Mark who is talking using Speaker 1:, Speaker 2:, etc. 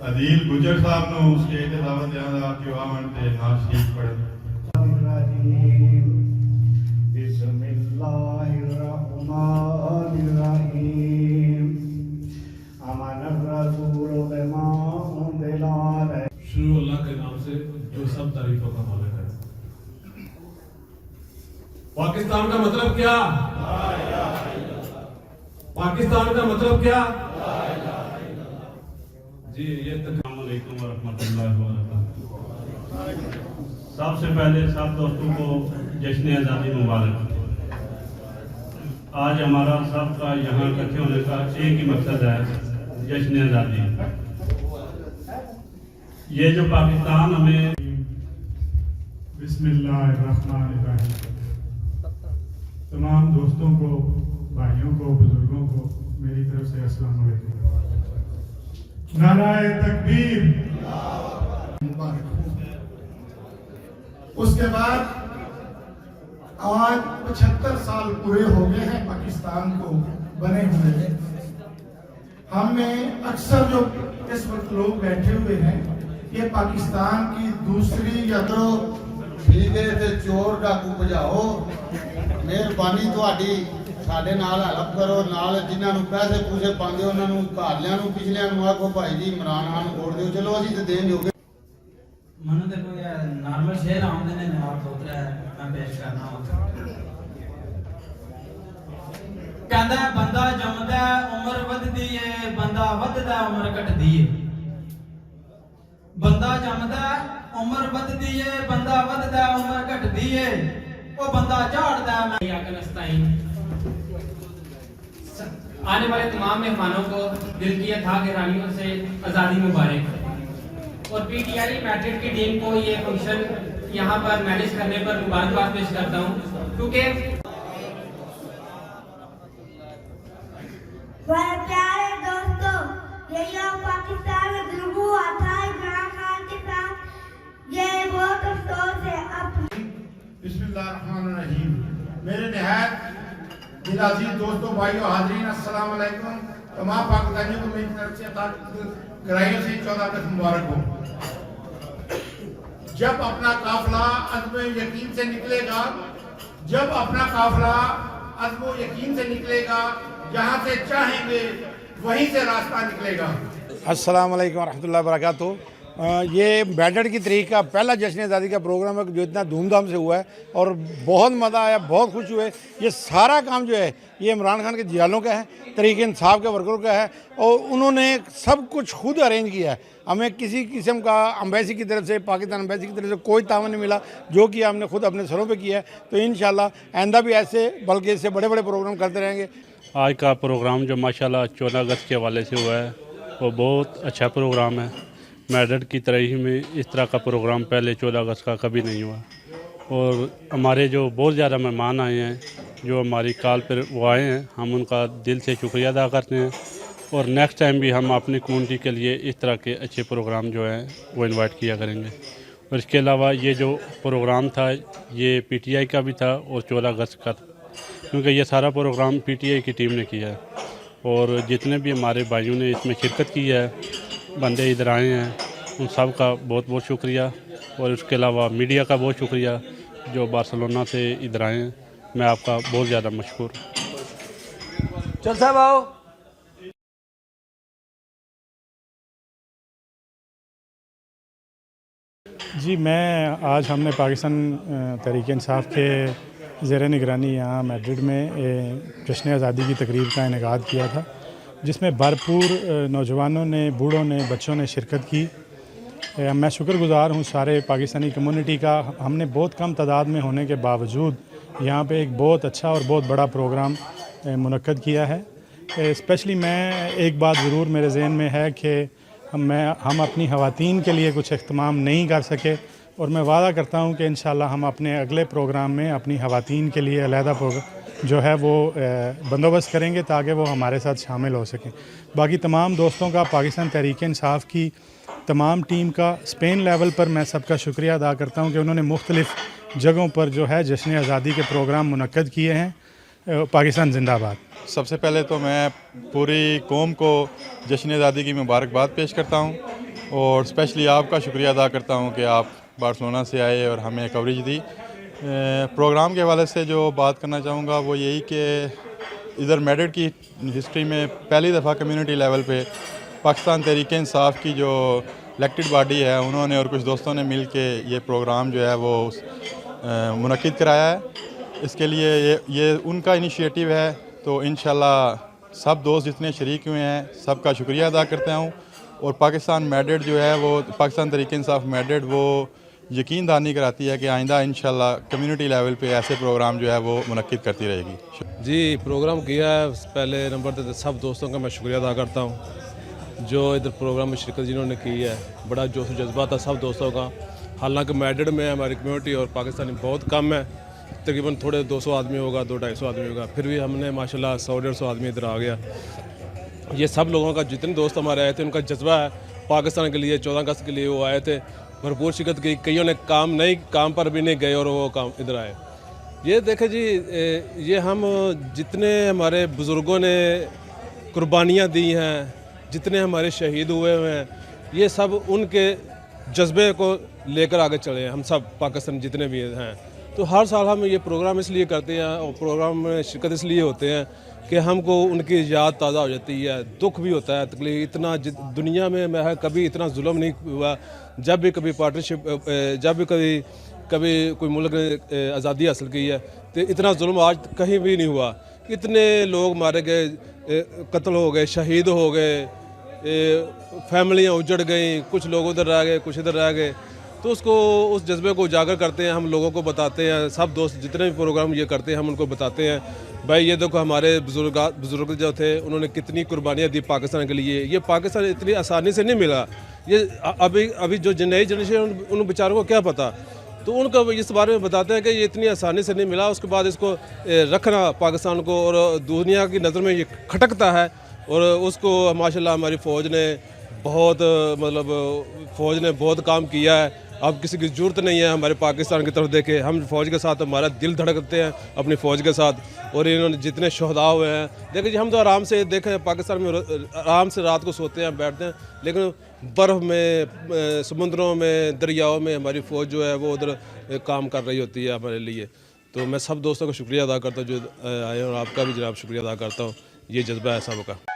Speaker 1: अदील गुजर साहब नु स्टेज ते दावत देना कि आवन ते नाल शरीफ पढ़न।
Speaker 2: बिस्मिल्लाहिर्रहमानिर्रहीम अमन रसूल बिमा उनज़िला
Speaker 3: शुरू अल्लाह के नाम से जो सब तारीफों का मालिक है। पाकिस्तान का मतलब क्या? पाकिस्तान का मतलब क्या? जी ये अस्सलाम वालेकुम व रहमतुल्लाहि व बरकातहू। सबसे पहले सब दोस्तों को जश्न आज़ादी मुबारक। आज हमारा सबका यहाँ इकट्ठे होने का एक ही मकसद है, जश्न आज़ादी। ये जो पाकिस्तान हमें
Speaker 4: बिस्मिल्लाहिर्रहमानिर्रहीम। तमाम दोस्तों को, भाइयों को, बुजुर्गों को मेरी तरफ से अस्सलाम वालेकुम। नाराए तकबीर
Speaker 2: मुबारक हो। उसके बाद आज 75 साल पूरे हो गए हैं पाकिस्तान को बने हुए। हमने अक्सर जो इस वक्त लोग बैठे हुए हैं, ये पाकिस्तान की दूसरी या तो
Speaker 5: ठीक है ते चोर डाकू भजाओ, मेहरबानी ਤੁਹਾਡੀ ਸਾਡੇ ਨਾਲ ਹੈਲਪ ਕਰੋ, ਨਾਲ ਜਿਨ੍ਹਾਂ ਨੂੰ ਪੈਸੇ ਪੂਸੇ ਪਾਉਂਦੇ ਉਹਨਾਂ ਨੂੰ ਘਰਲਿਆਂ ਨੂੰ ਪਿਛਲਿਆਂ ਨੂੰ ਆਖੋ ਭਾਈ ਜੀ ਇਮਰਾਨ ਖਾਨ ਨੂੰ ਵੋਟ ਦਿਓ। ਚਲੋ ਅਸੀਂ ਤੇ ਦੇਣ ਜੋਗੇ।
Speaker 6: मनु ते कोई नॉर्मल शेर आउंदे ने जनाब दोतरा मैं पेश करना कहंदा बंदा जमदा उम्र वधदी है, बंदा वधदा उम्र घटदी है। बंदा जमदा उम्र वधदी है, बंदा वधदा उम्र घटदी है। वो बंदा झाड़दा मैं याकनस्ताइन।
Speaker 7: आने वाले तमाम मेहमानों को दिल की अथाह गहराइयों से आज़ादी मुबारक। और पीटीआई मैड्रिड की टीम को ये फंक्शन यहाँ पर मैनेज करने पर मुबारकबाद पेश करता हूँ, क्योंकि
Speaker 8: प्यारे दोस्तों, यही पाकिस्तान में जुल्म हुआ था इमरान खान के साथ। ये बहुत अफसोस है। अब
Speaker 2: बिस्मिल्लाहिर्रहमानिर्रहीम। मेरे निहायत दिलाजीज दोस्तों, भाइयों, हाज़रीन, अस्सलाम वालेकुम। तमाम पाकिस्तानियों को मेरी तरफ से गहराइयों से 14 अगस्त मुबारक हो। जब अपना काफिला अज़्म यकीन से निकलेगा, जब अपना काफिला अज़्म यकीन से निकलेगा, जहाँ से चाहेंगे वहीं से रास्ता निकलेगा।
Speaker 9: अस्सलाम वालेकुम रहमतुल्लाहि व बरकातहू। ये बैडर की तरीक का पहला जश्न आज़ादी का प्रोग्राम है जो इतना धूमधाम से हुआ है और बहुत मज़ा आया, बहुत खुश हुए। ये सारा काम जो है ये इमरान खान के जियालों का है, तहरीक इंसाफ के वर्करों का है और उन्होंने सब कुछ खुद अरेंज किया है। हमें किसी किस्म का अम्बेसी की तरफ से, पाकिस्तान अम्बेसी की तरफ से कोई तावन नहीं मिला, जो कि हमने खुद अपने सरों पे किया है। तो इंशाल्लाह आइंदा भी ऐसे बल्कि इससे बड़े बड़े प्रोग्राम करते रहेंगे।
Speaker 3: आज का प्रोग्राम जो माशाल्लाह 14 अगस्त के हवाले से हुआ है वो बहुत अच्छा प्रोग्राम है। मैड्रिड की तरह ही में इस तरह का प्रोग्राम पहले 14 अगस्त का कभी नहीं हुआ। और हमारे जो बहुत ज़्यादा मेहमान आए हैं, जो हमारी कॉल पर वो आए हैं, हम उनका दिल से शुक्रिया अदा करते हैं। और नेक्स्ट टाइम भी हम अपनी कम्यूनिटी के लिए इस तरह के अच्छे प्रोग्राम जो हैं वो इनवाइट किया करेंगे। और इसके अलावा ये जो प्रोग्राम था ये पीटीआई का भी था और 14 अगस्त का था, क्योंकि ये सारा प्रोग्राम पीटीआई की टीम ने किया है। और जितने भी हमारे भाइयों ने इसमें शिरकत की है, बंदे इधर आए हैं, उन सब का बहुत बहुत शुक्रिया। और उसके अलावा मीडिया का बहुत शुक्रिया जो बार्सिलोना से इधर आए हैं। मैं आपका बहुत ज़्यादा मशहूर।
Speaker 6: चल साहब आओ।
Speaker 4: जी, मैं आज हमने पाकिस्तान तहरीक इंसाफ के ज़ेर निगरानी यहाँ मैड्रिड में जश्न आज़ादी की तकरीब का इनेकाद किया था, जिसमें भरपूर नौजवानों ने, बूढ़ों ने, बच्चों ने शिरकत की। मैं शुक्रगुज़ार हूँ सारे पाकिस्तानी कम्युनिटी का। हमने बहुत कम तादाद में होने के बावजूद यहाँ पे एक बहुत अच्छा और बहुत बड़ा प्रोग्राम मुनक्कद किया है। स्पेशली मैं एक बात ज़रूर मेरे जहन में है कि हम अपनी ख़वातीन के लिए कुछ इख्तिमाम नहीं कर सके और मैं वादा करता हूँ कि इंशाल्लाह हम अपने अगले प्रोग्राम में अपनी ख़वातीन के लिए अलहदा प्रोग्राम जो है वो बंदोबस्त करेंगे ताकि वो हमारे साथ शामिल हो सकें। बाकी तमाम दोस्तों का, पाकिस्तान तहरीक इंसाफ की तमाम टीम का स्पेन लेवल पर मैं सबका शुक्रिया अदा करता हूँ कि उन्होंने मुख्तलिफ़ जगहों पर जो है जश्न आज़ादी के प्रोग्राम मुनक्कद किए हैं। पाकिस्तान जिंदाबाद।
Speaker 1: सबसे पहले तो मैं पूरी कौम को जश्न आज़ादी की मुबारकबाद पेश करता हूँ। और स्पेशली आपका शुक्रिया अदा करता हूँ कि आप बार्सिलोना से आए और हमें कवरेज दी। प्रोग्राम के हवाले से जो बात करना चाहूँगा वो यही कि इधर मैड्रिड की हिस्ट्री में पहली दफ़ा कम्युनिटी लेवल पे पाकिस्तान तहरीक इंसाफ की जो इलेक्टेड बॉडी है उन्होंने और कुछ दोस्तों ने मिल के ये प्रोग्राम जो है वो मुनक्किद कराया है। इसके लिए ये उनका इनिशिएटिव है, तो इंशाल्लाह सब दोस्त जितने शरीक हुए हैं सबका शुक्रिया अदा करता हूँ। और पाकिस्तान मैड्रिड जो है वो पाकिस्तान तहरीक इंसाफ मैड्रिड वो यकीन दहानी कराती है कि आइंदा इंशाल्लाह कम्युनिटी लेवल पे ऐसे प्रोग्राम जो है वो मुनक्किद करती रहेगी।
Speaker 10: जी, प्रोग्राम किया है, पहले नंबर पे सब दोस्तों का मैं शुक्रिया अदा करता हूँ जो इधर प्रोग्राम में शिरकत जिन्होंने की है। बड़ा जोश व जज्बा था सब दोस्तों का। हालांकि मैड्रिड में हमारी कम्युनिटी और पाकिस्तानी बहुत कम है, तकरीबन थोड़े 200 आदमी होगा, 200-250 आदमी होगा, फिर भी हमने माशाल्लाह 100-150 आदमी इधर आ गया। ये सब लोगों का जितने दोस्त हमारे आए थे उनका जज्बा है पाकिस्तान के लिए। 14 अगस्त के लिए वो आए थे, भरपूर शिरकत की। कईयों ने काम पर भी नहीं गए और वो काम इधर आए। ये देखें जी, ये हम जितने हमारे बुज़ुर्गों ने कुर्बानियाँ दी हैं, जितने हमारे शहीद हुए हैं, ये सब उनके जज्बे को लेकर आगे चले हैं। हम सब पाकिस्तान जितने भी हैं, तो हर साल हम ये प्रोग्राम इसलिए करते हैं और प्रोग्राम में शिरकत इसलिए होते हैं कि हमको उनकी याद ताज़ा हो जाती है। दुख भी होता है, तकलीफ। इतना दुनिया में मैं कभी इतना जुल्म नहीं हुआ। जब भी कभी पार्टनरशिप, जब भी कभी कोई मुल्क ने आज़ादी हासिल की है तो इतना जुल्म आज कहीं भी नहीं हुआ। इतने लोग मारे गए, कत्ल हो गए, शहीद हो गए, फैमिलियाँ उजड़ गई, कुछ लोग उधर रह गए, कुछ इधर रह गए। तो उस जज्बे को उजागर करते हैं, हम लोगों को बताते हैं। सब दोस्त जितने भी प्रोग्राम ये करते हैं हम उनको बताते हैं, भाई ये देखो हमारे बुजुर्ग जो थे उन्होंने कितनी कुर्बानियाँ दी पाकिस्तान के लिए। ये पाकिस्तान इतनी आसानी से नहीं मिला। ये अभी जो नई जनरेशन उन बेचारों को क्या पता, तो उनको इस बारे में बताते हैं कि ये इतनी आसानी से नहीं मिला। उसके बाद इसको रखना पाकिस्तान को, और दुनिया की नज़र में ये खटकता है। और उसको माशाल्लाह हमारी फ़ौज ने बहुत काम किया है। अब किसी की ज़रूरत नहीं है हमारे पाकिस्तान की तरफ देखे। हम फ़ौज के साथ, हमारा दिल धड़कते हैं अपनी फ़ौज के साथ। और इन्होंने जितने शहदा हुए हैं, देखिए जी, हम तो आराम से देखें पाकिस्तान में आराम से रात को सोते हैं, बैठते हैं, लेकिन बर्फ़ में, समुद्रों में, दरियाओं में हमारी फ़ौज जो है वो उधर काम कर रही होती है हमारे लिए। तो मैं सब दोस्तों का शुक्रिया अदा करता हूँ जो आए, और आपका भी जनाब शुक्रिया अदा करता हूँ। ये जज्बा है सबका।